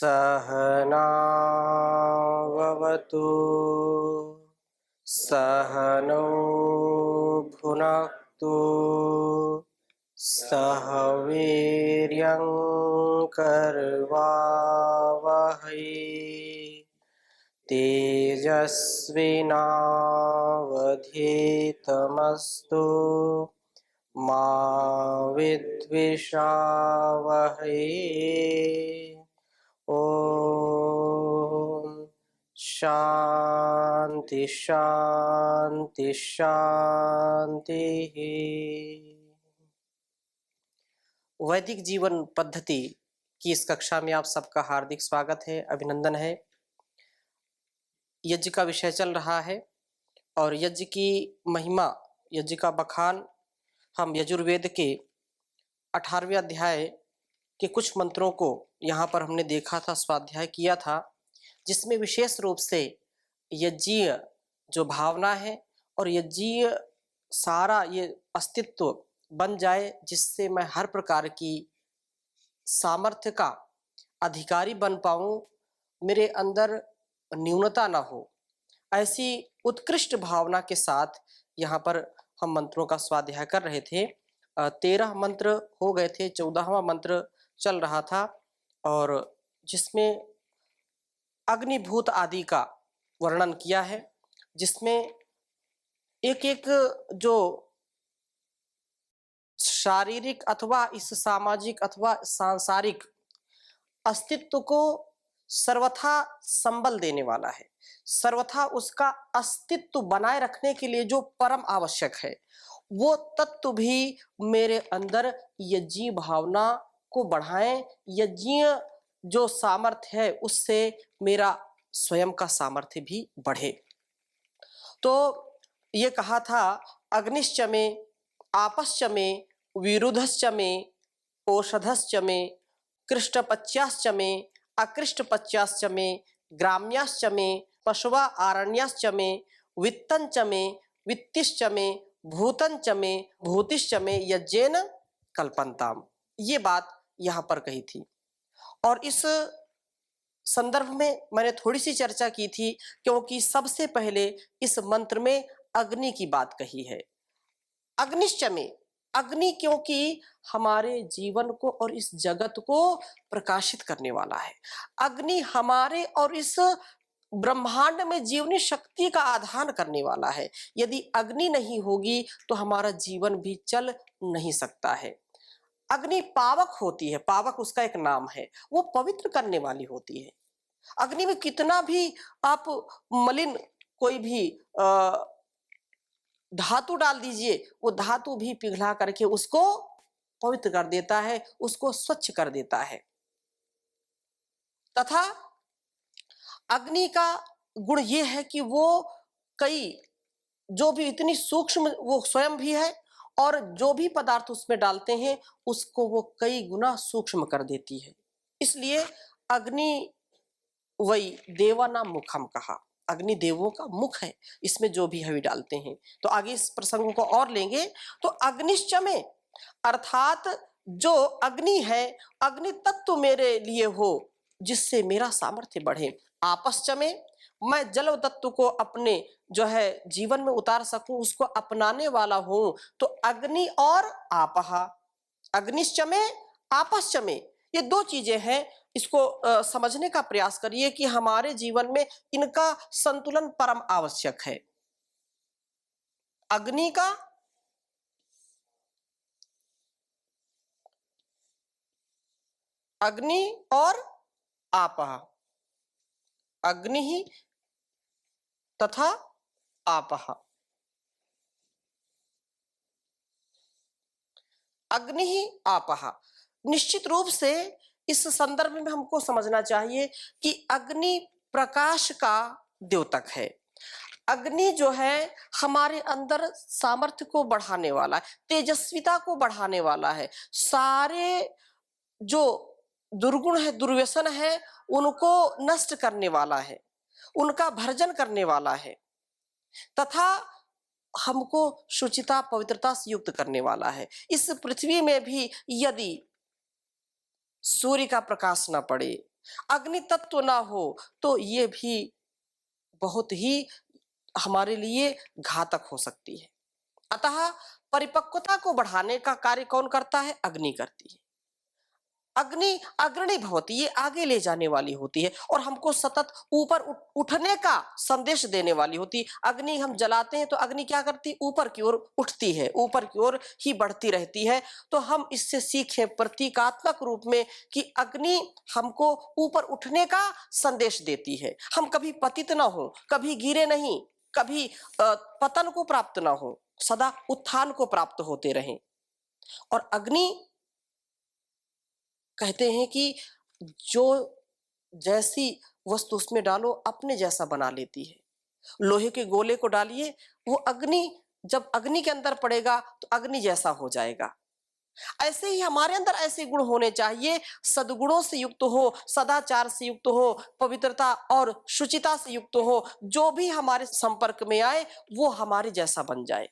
सहनाववतु सहनौ भुनक्तु सह वीर्यं करवावहै तेजस्विनावधीतमस्तु मा विद्विषावहै। ओम शांति शांति शांति। वैदिक जीवन पद्धति की इस कक्षा में आप सबका हार्दिक स्वागत है, अभिनंदन है। यज्ञ का विषय चल रहा है और यज्ञ की महिमा, यज्ञ का बखान हम यजुर्वेद के 18वें अध्याय के कुछ मंत्रों को यहाँ पर हमने देखा था, स्वाध्याय किया था, जिसमें विशेष रूप से यज्ञीय जो भावना है और यज्ञीय सारा ये अस्तित्व बन जाए, जिससे मैं हर प्रकार की सामर्थ्य का अधिकारी बन पाऊं, मेरे अंदर न्यूनता ना हो, ऐसी उत्कृष्ट भावना के साथ यहाँ पर हम मंत्रों का स्वाध्याय कर रहे थे। 13 मंत्र हो गए थे, 14वां मंत्र चल रहा था और जिसमें अग्निभूत आदि का वर्णन किया है, जिसमें एक एक जो शारीरिक अथवा इस सामाजिक अथवा सांसारिक अस्तित्व को सर्वथा संबल देने वाला है, सर्वथा उसका अस्तित्व बनाए रखने के लिए जो परम आवश्यक है, वो तत्व भी मेरे अंदर यज्ञीय भावना को बढ़ाएं। यज्ञीय जो सामर्थ्य है उससे मेरा स्वयं का सामर्थ्य भी बढ़े। तो ये कहा था, अग्निश्च में, आपश्च में, विरुद्धश्च में, औषधश्च में, कृष्टपच्याश्च में, अकृष्टपच्याश्च में, ग्राम्याश्च में, पशुवा आरण्याश्च में, वित्तंच में, वित्तिश्च में, भूतंच में, भूतिश्च में यज्ञेन कल्पन्ताम। ये बात यहाँ पर कही थी और इस संदर्भ में मैंने थोड़ी सी चर्चा की थी, क्योंकि सबसे पहले इस मंत्र में अग्नि की बात कही है। अग्निश्च में, अग्नि क्योंकि हमारे जीवन को और इस जगत को प्रकाशित करने वाला है। अग्नि हमारे और इस ब्रह्मांड में जीवनी शक्ति का आधान करने वाला है। यदि अग्नि नहीं होगी तो हमारा जीवन भी चल नहीं सकता है। अग्नि पावक होती है, पावक उसका एक नाम है, वो पवित्र करने वाली होती है। अग्नि में कितना भी आप मलिन कोई भी धातु डाल दीजिए, वो धातु भी पिघला करके उसको पवित्र कर देता है, उसको स्वच्छ कर देता है। तथा अग्नि का गुण ये है कि वो कई जो भी इतनी सूक्ष्म वो स्वयं भी है और जो भी पदार्थ उसमें डालते हैं उसको वो कई गुना सूक्ष्म कर देती है। इसलिए अग्नि वही देवानाम मुखम कहा, अग्नि देवों का मुख है, इसमें जो भी हवि डालते हैं। तो आगे इस प्रसंग को और लेंगे। तो अग्निश्च में अर्थात जो अग्नि है, अग्नि तत्व मेरे लिए हो जिससे मेरा सामर्थ्य बढ़े। आपश्च में, मैं जल तत्व को अपने जो है जीवन में उतार सकूं, उसको अपनाने वाला हूं। तो अग्नि और आपहा, अग्निश्च में, आपश्च में, ये दो चीजें हैं। इसको समझने का प्रयास करिए कि हमारे जीवन में इनका संतुलन परम आवश्यक है। अग्नि का, अग्नि और आपः, अग्नि ही तथा आपः, अग्नि ही आपः। निश्चित रूप से इस संदर्भ में हमको समझना चाहिए कि अग्नि प्रकाश का द्योतक है। अग्नि जो है हमारे अंदर सामर्थ्य को बढ़ाने वाला है, तेजस्विता को बढ़ाने वाला है। सारे जो दुर्गुण है, दुर्व्यसन है, उनको नष्ट करने वाला है, उनका भर्जन करने वाला है तथा हमको शुचिता पवित्रता से युक्त करने वाला है। इस पृथ्वी में भी यदि सूर्य का प्रकाश न पड़े, अग्नि तत्व ना हो तो ये भी बहुत ही हमारे लिए घातक हो सकती है। अतः परिपक्वता को बढ़ाने का कार्य कौन करता है? अग्नि करती है। अग्नि अग्रणी भवति, ये आगे ले जाने वाली होती है और हमको सतत ऊपर उठने का संदेश देने वाली होती है। अग्नि हम जलाते हैं तो अग्नि क्या करती है? ऊपर की ओर उठती है, ऊपर की ओर ही बढ़ती रहती है। तो हम इससे सीखें प्रतीकात्मक रूप में कि अग्नि हमको ऊपर उठने का संदेश देती है। हम कभी पतित ना हो, कभी गिरे नहीं, कभी पतन को प्राप्त ना हो, सदा उत्थान को प्राप्त होते रहें। और अग्नि कहते हैं कि जो जैसी वस्तु उसमें डालो अपने जैसा बना लेती है। लोहे के गोले को डालिए, वो अग्नि जब अग्नि के अंदर पड़ेगा तो अग्नि जैसा हो जाएगा। ऐसे ही हमारे अंदर ऐसे गुण होने चाहिए, सद्गुणों से युक्त हो, सदाचार से युक्त हो, पवित्रता और शुचिता से युक्त हो। जो भी हमारे संपर्क में आए वो हमारे जैसा बन जाए।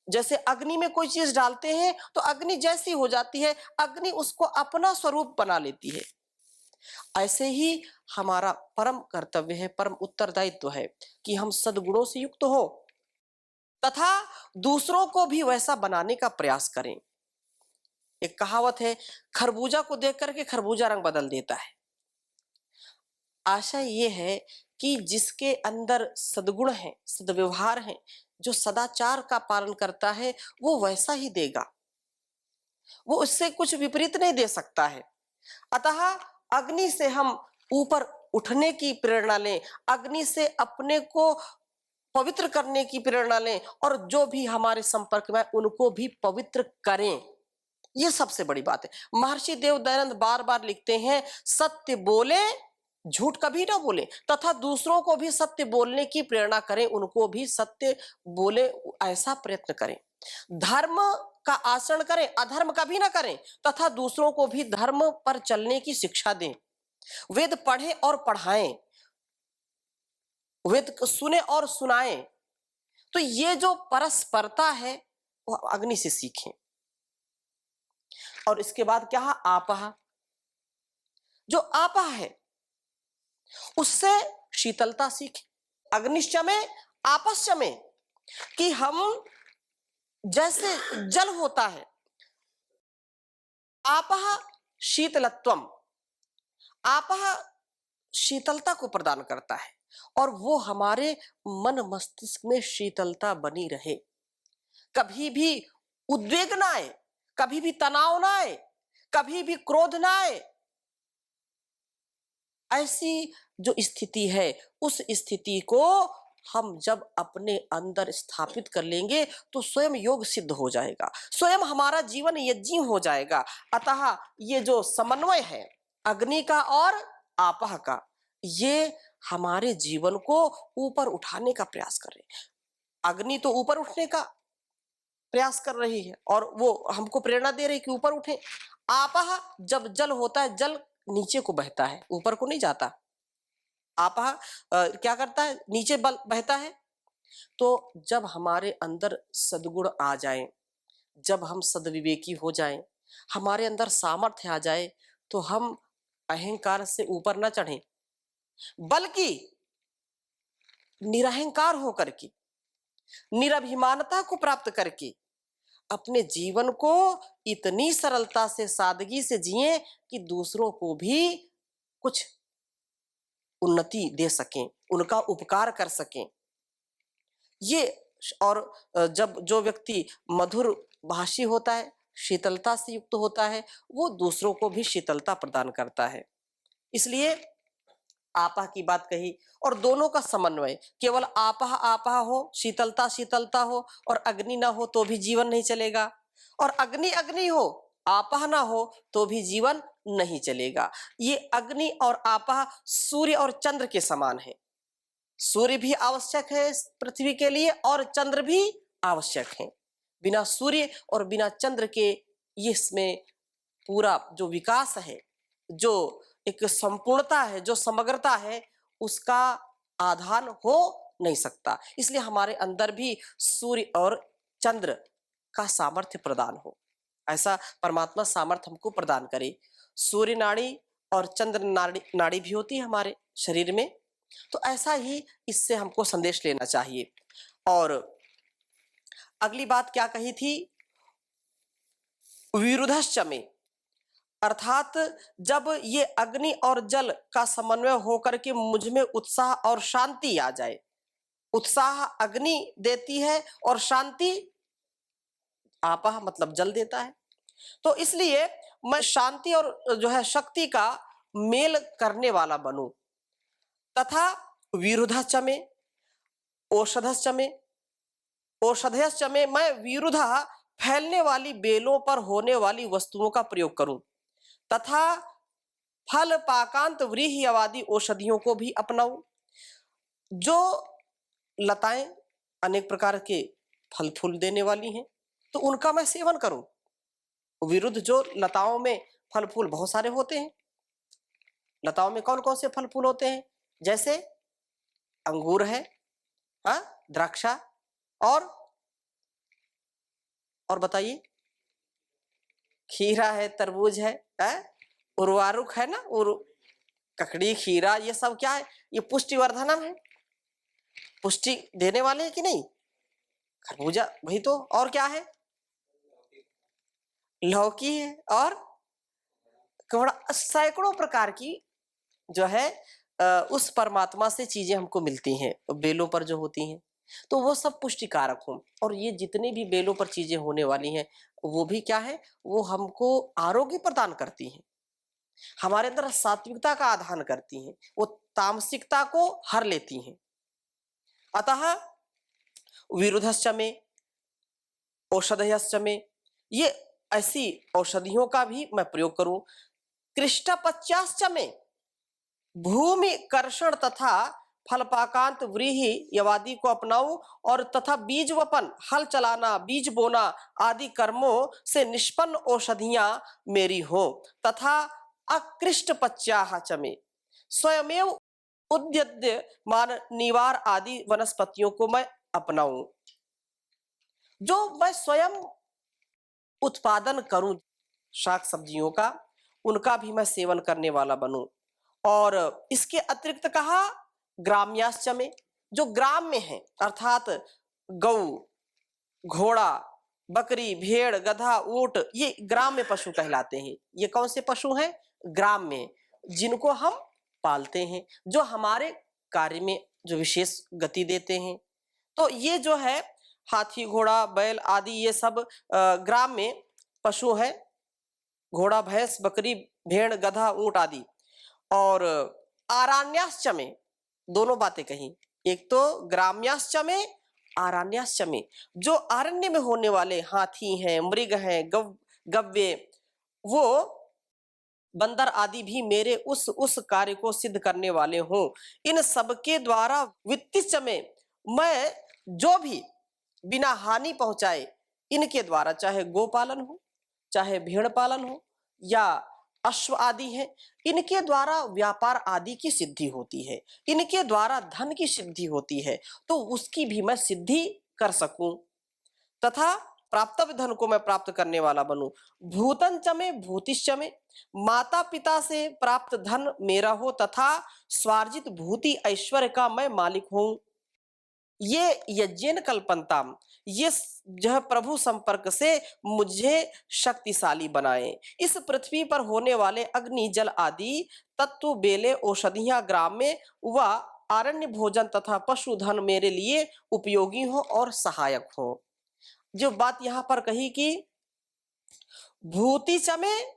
जैसे अग्नि में कोई चीज डालते हैं तो अग्नि जैसी हो जाती है, अग्नि उसको अपना स्वरूप बना लेती है। ऐसे ही हमारा परम कर्तव्य है, परम उत्तरदायित्व है कि हम सद्गुणों से युक्त हो तथा दूसरों को भी वैसा बनाने का प्रयास करें। एक कहावत है, खरबूजा को देख करके खरबूजा रंग बदल देता है। आशा ये है कि जिसके अंदर सद्गुण है, सद्व्यवहार है, जो सदाचार का पालन करता है, वो वैसा ही देगा, वो उससे कुछ विपरीत नहीं दे सकता है। अतः अग्नि से हम ऊपर उठने की प्रेरणा लें, अग्नि से अपने को पवित्र करने की प्रेरणा लें और जो भी हमारे संपर्क में उनको भी पवित्र करें। ये सबसे बड़ी बात है। महर्षि देव दयानंद बार बार लिखते हैं, सत्य बोले, झूठ कभी ना बोले तथा दूसरों को भी सत्य बोलने की प्रेरणा करें, उनको भी सत्य बोले ऐसा प्रयत्न करें। धर्म का आचरण करें, अधर्म कभी ना करें तथा दूसरों को भी धर्म पर चलने की शिक्षा दें। वेद पढ़ें और पढ़ाएं, वेद सुने और सुनाएं। तो ये जो परस्परता है वो अग्नि से सीखें। और इसके बाद क्या है? आपह। जो आपह है उससे शीतलता सीखें। अग्निशमे आपश्चमे, कि हम जैसे जल होता है, आपह शीतलत्वम, आपह शीतलता को प्रदान करता है और वो हमारे मन मस्तिष्क में शीतलता बनी रहे। कभी भी उद्वेग ना आए, कभी भी तनाव ना आए, कभी भी क्रोध ना आए। ऐसी जो स्थिति है उस स्थिति को हम जब अपने अंदर स्थापित कर लेंगे तो स्वयं योग सिद्ध हो जाएगा, स्वयं हमारा जीवन यज्ञ हो जाएगा। अतः ये जो समन्वय है अग्नि का और आपह का, ये हमारे जीवन को ऊपर उठाने का प्रयास कर रहे हैं। अग्नि तो ऊपर उठने का प्रयास कर रही है और वो हमको प्रेरणा दे रही है कि ऊपर उठे। आपह, जब जल होता है, जल नीचे को बहता है, ऊपर को नहीं जाता। आपह क्या करता है? नीचे बल बहता है। तो जब हमारे अंदर सद्गुण आ जाए, जब हम सद्विवेकी हो जाएं, हमारे अंदर सामर्थ्य आ जाए, तो हम अहंकार से ऊपर न चढ़ें, बल्कि निरहंकार होकर के, निरभिमानता को प्राप्त करके अपने जीवन को इतनी सरलता से, सादगी से जिएं कि दूसरों को भी कुछ उन्नति दे सकें, उनका उपकार कर सकें। ये और जब जो व्यक्ति मधुर भाषी होता है, शीतलता से युक्त होता है, वो दूसरों को भी शीतलता प्रदान करता है। इसलिए आपा की बात कही और दोनों का समन्वय, केवल आपा आपा हो, शीतलता शीतलता हो और अग्नि ना हो तो भी जीवन नहीं चलेगा, और अग्नि अग्नि हो, आपा ना हो तो भी जीवन नहीं चलेगा। ये अग्नि और आपा सूर्य और चंद्र के समान है। सूर्य भी आवश्यक है इस पृथ्वी के लिए और चंद्र भी आवश्यक है। बिना सूर्य और बिना चंद्र के ये इसमें पूरा जो विकास है, जो एक संपूर्णता है, जो समग्रता है, उसका आधान हो नहीं सकता। इसलिए हमारे अंदर भी सूर्य और चंद्र का सामर्थ्य प्रदान हो, ऐसा परमात्मा सामर्थ्य हमको प्रदान करे। सूर्य नाड़ी और चंद्र नाड़ी नाड़ी भी होती है हमारे शरीर में। तो ऐसा ही इससे हमको संदेश लेना चाहिए। और अगली बात क्या कही थी? विरुद्धश्च में, अर्थात जब ये अग्नि और जल का समन्वय होकर के मुझ में उत्साह और शांति आ जाए। उत्साह अग्नि देती है और शांति आपः मतलब जल देता है। तो इसलिए मैं शांति और जो है शक्ति का मेल करने वाला बनूं। तथा विरुद्धश्च में, औषधश्च में, औषधयश्च में मैं विरुद्ध फैलने वाली बेलों पर होने वाली वस्तुओं का प्रयोग करूं। तथा फल पाकांत व्रीह्यवादी औषधियों को भी अपनाऊं। जो लताएं अनेक प्रकार के फल फूल देने वाली हैं तो उनका मैं सेवन करूं। विरुद्ध जो लताओं में फल फूल बहुत सारे होते हैं। लताओं में कौन कौन से फल फूल होते हैं? जैसे अंगूर है, हाँ, द्राक्षा, और बताइए, खीरा है, तरबूज है, उर्वारुक है ना, ककड़ी, खीरा, ये सब क्या है? ये पुष्टिवर्धनम है, पुष्टि देने वाले हैं कि नहीं? खरबूजा वही तो। और क्या है? लौकी है, और सैकड़ों प्रकार की जो है उस परमात्मा से चीजें हमको मिलती हैं बेलों पर जो होती हैं। तो वो सब पुष्टिकारक हों। और ये जितनी भी बेलों पर चीजें होने वाली हैं वो भी क्या है? वो हमको आरोग्य प्रदान करती हैं, हमारे अंदर सात्विकता का आधान करती हैं, वो तामसिकता को हर लेती हैं। अतः विरुद्धश्च में, औषधयश्च में, ये ऐसी औषधियों का भी मैं प्रयोग करूं। कृष्टपच्याश्च में, भूमि कर्षण तथा फलपाकांत व्रीहि यवादि को अपनाऊं। और तथा बीज वपन, हल चलाना, बीज बोना आदि कर्मों से निष्पन्न औषधियां मेरी हो। तथा अकृष्ट पच्याह च में, स्वयमेव उद्यद्य मान निवार आदि वनस्पतियों को मैं अपनाऊं। जो मैं स्वयं उत्पादन करूं शाक सब्जियों का, उनका भी मैं सेवन करने वाला बनूं। और इसके अतिरिक्त कहा ग्राम्याश्च में, जो ग्राम में है, अर्थात गौ, घोड़ा, बकरी, भेड़, गधा, ऊंट, ये ग्राम में पशु कहलाते हैं। ये कौन से पशु हैं? ग्राम में, जिनको हम पालते हैं, जो हमारे कार्य में जो विशेष गति देते हैं। तो ये जो है हाथी, घोड़ा, बैल आदि ये सब ग्राम में पशु हैं। घोड़ा, भैंस, बकरी, भेड़, गधा, ऊंट आदि। और आरण्याश्च में, दोनों बातें कही, एक तो ग्राम्याश्च में, आरण्याश्च में, जो अरण्य में होने वाले हाथी हैं, मृग हैं, गव्य, वो बंदर आदि भी मेरे उस कार्य को सिद्ध करने वाले हों। इन सबके द्वारा वित्तिश्च में, मैं जो भी बिना हानि पहुंचाए इनके द्वारा, चाहे गोपालन हो, चाहे भेड़ पालन हो, या अश्व आदि है, इनके द्वारा व्यापार आदि की सिद्धि होती है, इनके द्वारा धन की सिद्धि होती है। तो उसकी भी मैं सिद्धि कर सकूं। तथा प्राप्तव्य धन को मैं प्राप्त करने वाला बनूं। भूतंच में, भूतिश्च में, माता पिता से प्राप्त धन मेरा हो तथा स्वार्जित भूति ऐश्वर्य का मैं मालिक हूं। ये यज्ञेन कल्पन्ताम, ये जो है प्रभु संपर्क से मुझे शक्तिशाली बनाए। इस पृथ्वी पर होने वाले अग्नि, जल आदि तत्व, बेले, औषधियां ग्राम में व आरण्य भोजन तथा पशुधन मेरे लिए उपयोगी हो और सहायक हो। जो बात यहाँ पर कही कि भूतिच में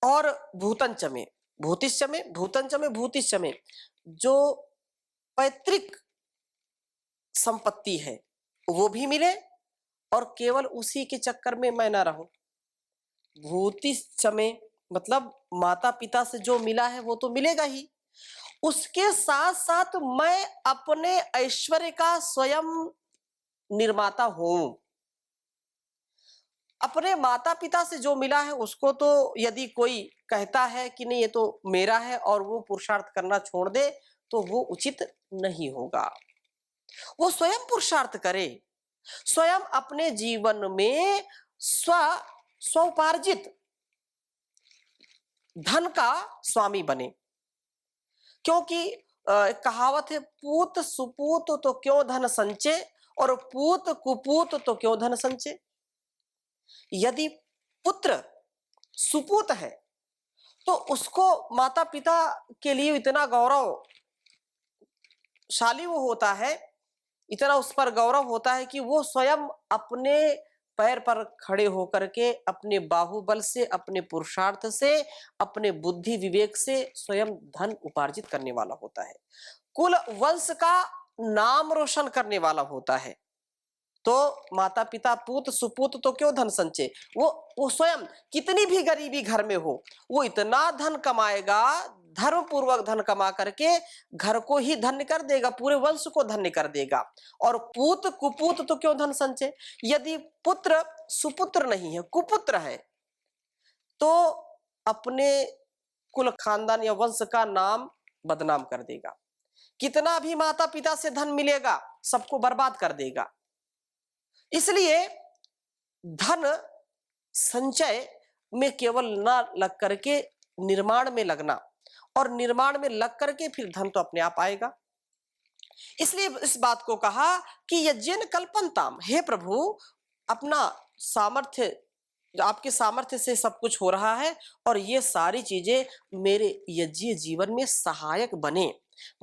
और भूतंच में, भूतिश्च में, भूतंच में, भूतिश्च में, जो पैतृक संपत्ति है वो भी मिले और केवल उसी के चक्कर में मैं ना रहूं। भूतिश्च में मतलब माता पिता से जो मिला है वो तो मिलेगा ही, उसके साथ साथ मैं अपने ऐश्वर्य का स्वयं निर्माता हूं। अपने माता पिता से जो मिला है उसको तो यदि कोई कहता है कि नहीं ये तो मेरा है और वो पुरुषार्थ करना छोड़ दे तो वो उचित नहीं होगा। वो स्वयं पुरुषार्थ करे, स्वयं अपने जीवन में स्वउपार्जित धन का स्वामी बने। क्योंकि एक कहावत है, पूत सुपूत तो क्यों धन संचे, और पूत कुपूत तो क्यों धन संचे। यदि पुत्र सुपूत है तो उसको माता पिता के लिए इतना गौरवशाली वो होता है, इतना उस पर गौरव होता है कि वो स्वयं अपने पैर पर खड़े होकर के अपने बाहुबल से, अपने पुरुषार्थ से, अपने बुद्धि विवेक से स्वयं धन उपार्जित करने वाला होता है, कुल वंश का नाम रोशन करने वाला होता है। तो माता पिता पूत सुपूत तो क्यों धन संचय, वो स्वयं कितनी भी गरीबी घर में हो, वो इतना धन कमाएगा, धर्म पूर्वक धन कमा करके घर को ही धन्य कर देगा, पूरे वंश को धन्य कर देगा। और पूत कुपूत तो क्यों धन संचय, यदि पुत्र सुपुत्र नहीं है, कुपुत्र है, तो अपने कुल खानदान या वंश का नाम बदनाम कर देगा। कितना भी माता पिता से धन मिलेगा, सबको बर्बाद कर देगा। इसलिए धन संचय में केवल न लग करके निर्माण में लगना, और निर्माण में लग करके फिर धन तो अपने आप आएगा। इसलिए इस बात को कहा कि यज्ञन कल्पनताम, हे प्रभु अपना सामर्थ्य, आपके सामर्थ्य से सब कुछ हो रहा है, और ये सारी चीजें मेरे यज्ञीय जीवन में सहायक बने,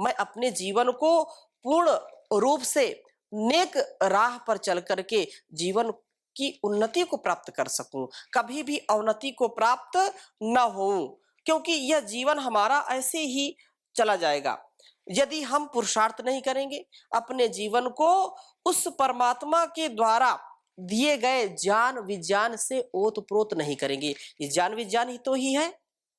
मैं अपने जीवन को पूर्ण रूप से नेक राह पर चल करके जीवन की उन्नति को प्राप्त कर सकूं, कभी भी अवनति को प्राप्त न हो, क्योंकि यह जीवन हमारा ऐसे ही चला जाएगा यदि हम पुरुषार्थ नहीं करेंगे, अपने जीवन को उस परमात्मा के द्वारा दिए गए ज्ञान विज्ञान से ओतप्रोत नहीं करेंगे। ये ज्ञान विज्ञान ही तो ही है,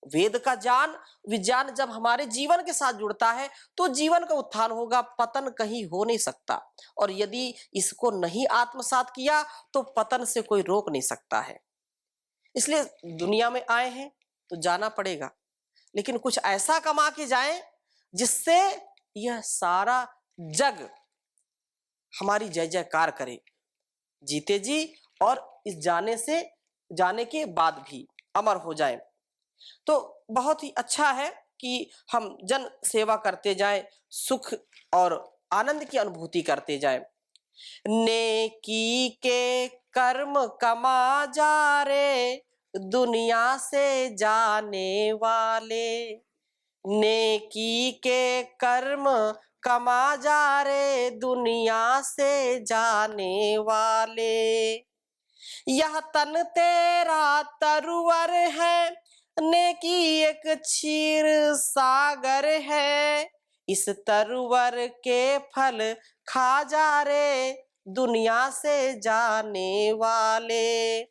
वेद का ज्ञान विज्ञान जब हमारे जीवन के साथ जुड़ता है तो जीवन का उत्थान होगा, पतन कहीं हो नहीं सकता। और यदि इसको नहीं आत्मसात किया तो पतन से कोई रोक नहीं सकता है। इसलिए दुनिया में आए हैं तो जाना पड़ेगा, लेकिन कुछ ऐसा कमा के जाएं जिससे यह सारा जग हमारी जय जयकार करे, जीते जी और इस जाने के बाद भी अमर हो जाए। तो बहुत ही अच्छा है कि हम जन सेवा करते जाएं, सुख और आनंद की अनुभूति करते जाएं। नेकी के कर्म कमा जा रे दुनिया से जाने वाले, नेकी के कर्म कमा जा रे दुनिया से जाने वाले, यह तन तेरा तरुवर है, नेकी एक क्षीर सागर है, इस तरुवर के फल खा जा रे दुनिया से जाने वाले,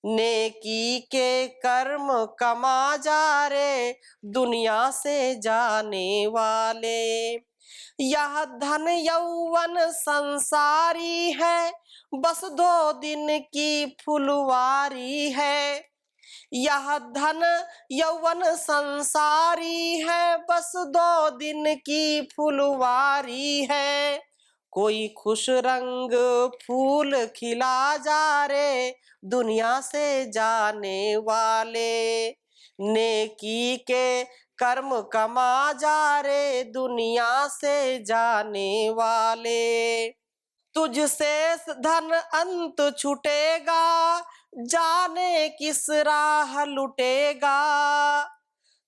नेकी के कर्म कमा जा रे दुनिया से जाने वाले, यह धन यौवन संसारी है, बस 2 दिन की फुलवारी है, यह धन यौवन संसारी है, बस 2 दिन की फुलवारी है, कोई खुश रंग फूल खिला जा रे दुनिया से जाने वाले, नेकी के कर्म कमा जा रे दुनिया से जाने वाले, तुझसे धन अंत छूटेगा, जाने किस राह लुटेगा,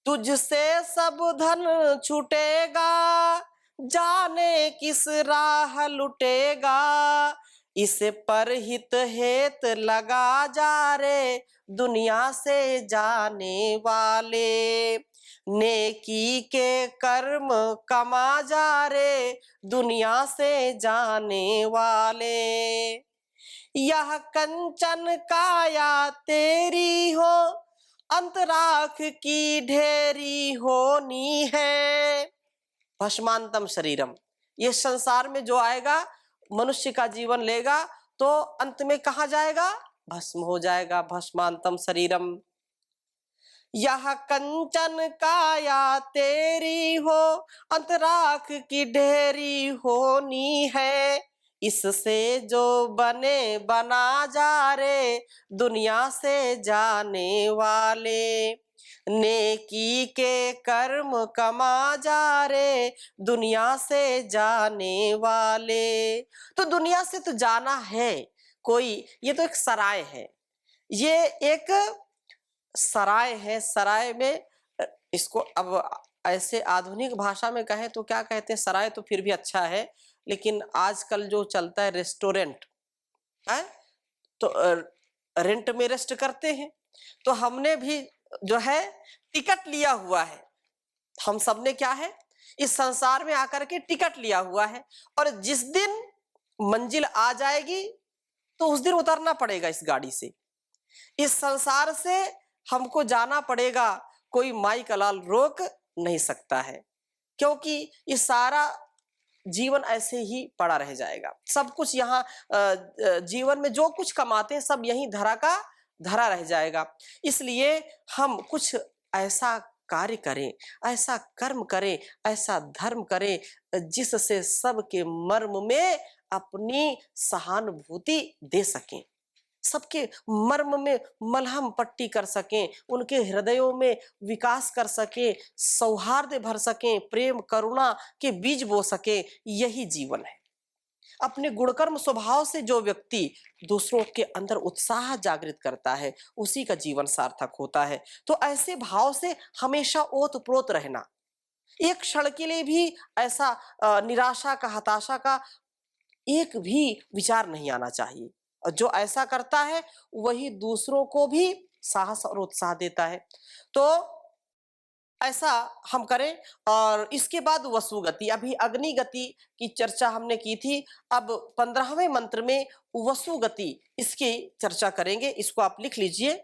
तुझसे सब धन छूटेगा, जाने किस राह लुटेगा, इस पर हित हेत लगा जा रे दुनिया से जाने वाले, नेकी के कर्म कमा जा रे दुनिया से जाने वाले, यह कंचन काया तेरी हो, अंतराख की ढेरी होनी है, भस्मांतम शरीरम, ये संसार में जो आएगा मनुष्य का जीवन लेगा तो अंत में कहाँ जाएगा, भस्म हो जाएगा, भस्मांतम शरीरम, यह कंचन काया तेरी हो, अंतराख की ढेरी होनी है, इससे जो बने बना जा रे दुनिया से जाने वाले, नेकी के कर्म कमा जा रे दुनिया से जाने वाले। तो दुनिया से तो जाना है कोई, ये तो एक सराय है, ये एक सराय है। सराय में इसको अब ऐसे आधुनिक भाषा में कहें तो क्या कहते हैं, सराय तो फिर भी अच्छा है, लेकिन आजकल जो चलता है रेस्टोरेंट है, तो रेंट में रेस्ट करते हैं। तो हमने भी जो है टिकट लिया हुआ है, हम सबने क्या है इस संसार में आकर के टिकट लिया हुआ है, और जिस दिन मंजिल आ जाएगी तो उस दिन उतरना पड़ेगा इस गाड़ी से, इस संसार से हमको जाना पड़ेगा, कोई माई का लाल रोक नहीं सकता है, क्योंकि ये सारा जीवन ऐसे ही पड़ा रह जाएगा। सब कुछ यहाँ जीवन में जो कुछ कमाते हैं सब यही धरा का धरा रह जाएगा। इसलिए हम कुछ ऐसा कार्य करें, ऐसा कर्म करें, ऐसा धर्म करें जिससे सबके मर्म में अपनी सहानुभूति दे सकें, सबके मर्म में मलहम पट्टी कर सकें, उनके हृदयों में विकास कर सकें, सौहार्द भर सकें, प्रेम करुणा के बीज बो सकें। यही जीवन है। अपने गुणकर्म स्वभाव से जो व्यक्ति दूसरों के अंदर उत्साह जागृत करता है उसी का जीवन सार्थक होता है। तो ऐसे भाव से हमेशा ओत-प्रोत रहना, एक क्षण के लिए भी ऐसा निराशा का, हताशा का एक भी विचार नहीं आना चाहिए, और जो ऐसा करता है वही दूसरों को भी साहस और उत्साह देता है। तो ऐसा हम करें। और इसके बाद वसुगति, अभी अग्नि गति की चर्चा हमने की थी, अब 15वें मंत्र में वसुगति इसकी चर्चा करेंगे। इसको आप लिख लीजिए।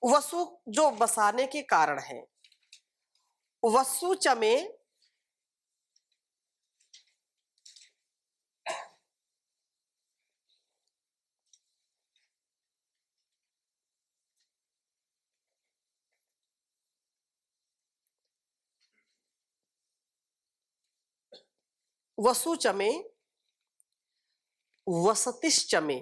वसु जो बसाने के कारण है, वसु चमे वसु चमे वसतिश्चमे।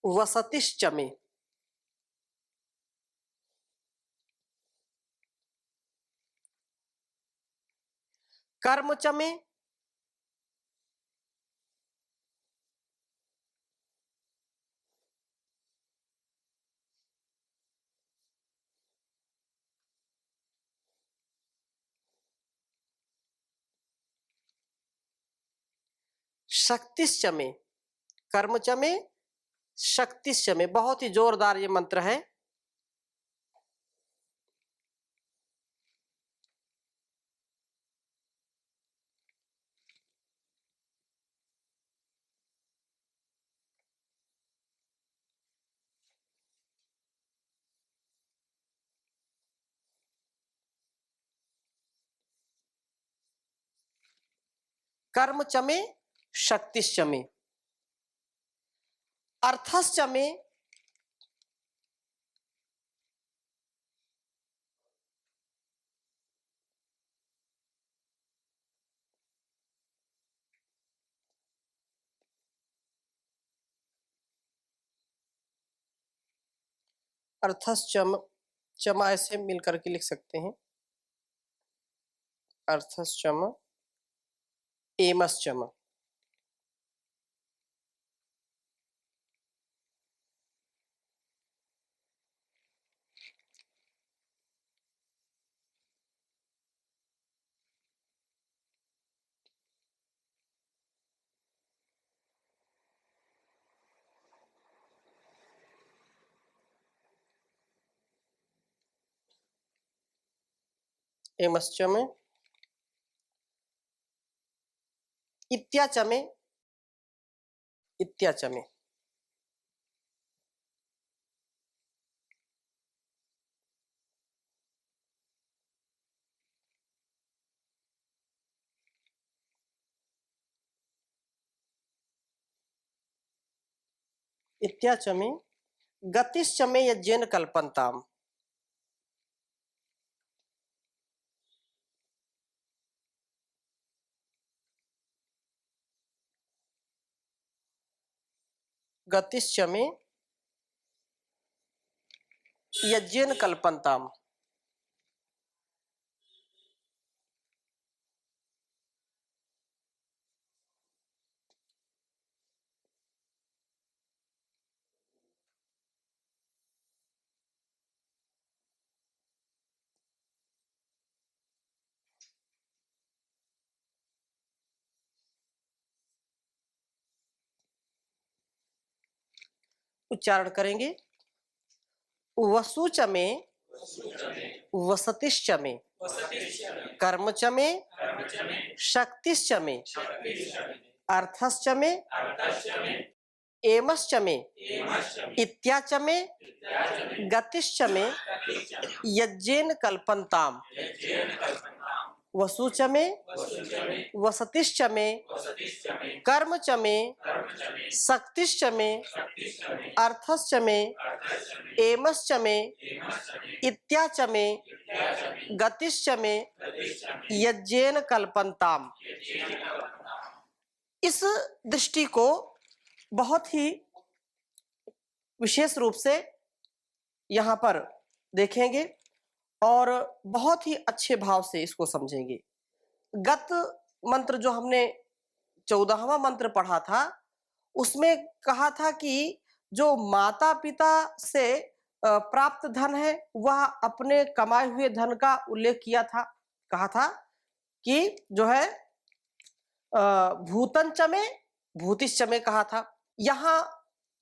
वसतिश्चमे, कर्मचमे, शक्तिश्चमे। कर्मचमे, शक्तिश्चमे, बहुत ही जोरदार ये मंत्र है। कर्मचमे, शक्तिश्चमे, अर्थश्चमे, अर्थश्चम, चमा ऐसे मिल करके लिख सकते हैं, अर्थश्चम, एमश्चम। एमश्चमे, इत्याचमे, इत्याचमे। इत्याचमे गतिश्चमे यज्ञेन कल्पन्ताम्। गतिश्चमे यज्ञेन कल्पन्ताम्। उच्चारण करेंगे। वसुच में वसतिश्च में कर्मच में शक्तिश्च में अर्थश्च में एमश्च में इत्याच में गतिश्च में यज्ञेन कल्पन्ताम्। वसुच में वसतिश्च में कर्मच में शक्तिश्च में अर्थश्च में एमश्च में इत्याच में गतिश्च में यज्ञेन कल्पन्ताम्। इस दृष्टि को बहुत ही विशेष रूप से यहाँ पर देखेंगे और बहुत ही अच्छे भाव से इसको समझेंगे। गत मंत्र जो हमने 14वां मंत्र पढ़ा था, उसमें कहा था कि जो माता पिता से प्राप्त धन है वह अपने कमाए हुए धन का उल्लेख किया था। कहा था कि जो है भूतंच में भूतिश्च में कहा था। यहाँ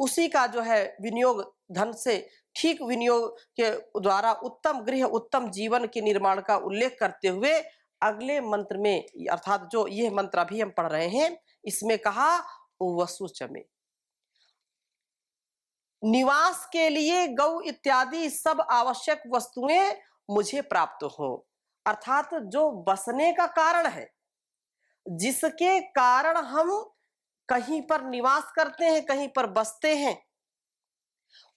उसी का जो है विनियोग धन से ठीक विनियोग के द्वारा उत्तम गृह उत्तम जीवन के निर्माण का उल्लेख करते हुए अगले मंत्र में अर्थात जो यह मंत्र अभी हम पढ़ रहे हैं इसमें कहा वसुच में निवास के लिए गौ इत्यादि सब आवश्यक वस्तुएं मुझे प्राप्त हो। अर्थात जो बसने का कारण है, जिसके कारण हम कहीं पर निवास करते हैं कहीं पर बसते हैं,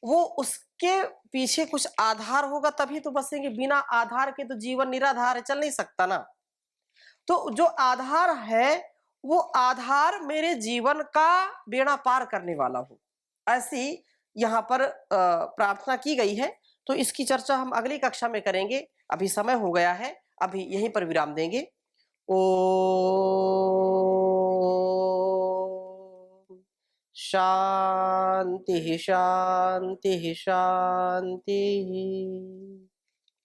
वो उसके पीछे कुछ आधार होगा तभी तो बसेंगे। बिना आधार के तो जीवन निराधार है, चल नहीं सकता ना। तो जो आधार है वो आधार मेरे जीवन का बेड़ा पार करने वाला हो, ऐसी यहाँ पर प्रार्थना की गई है। तो इसकी चर्चा हम अगली कक्षा में करेंगे। अभी समय हो गया है, अभी यहीं पर विराम देंगे। ओ शांति शांति शांति।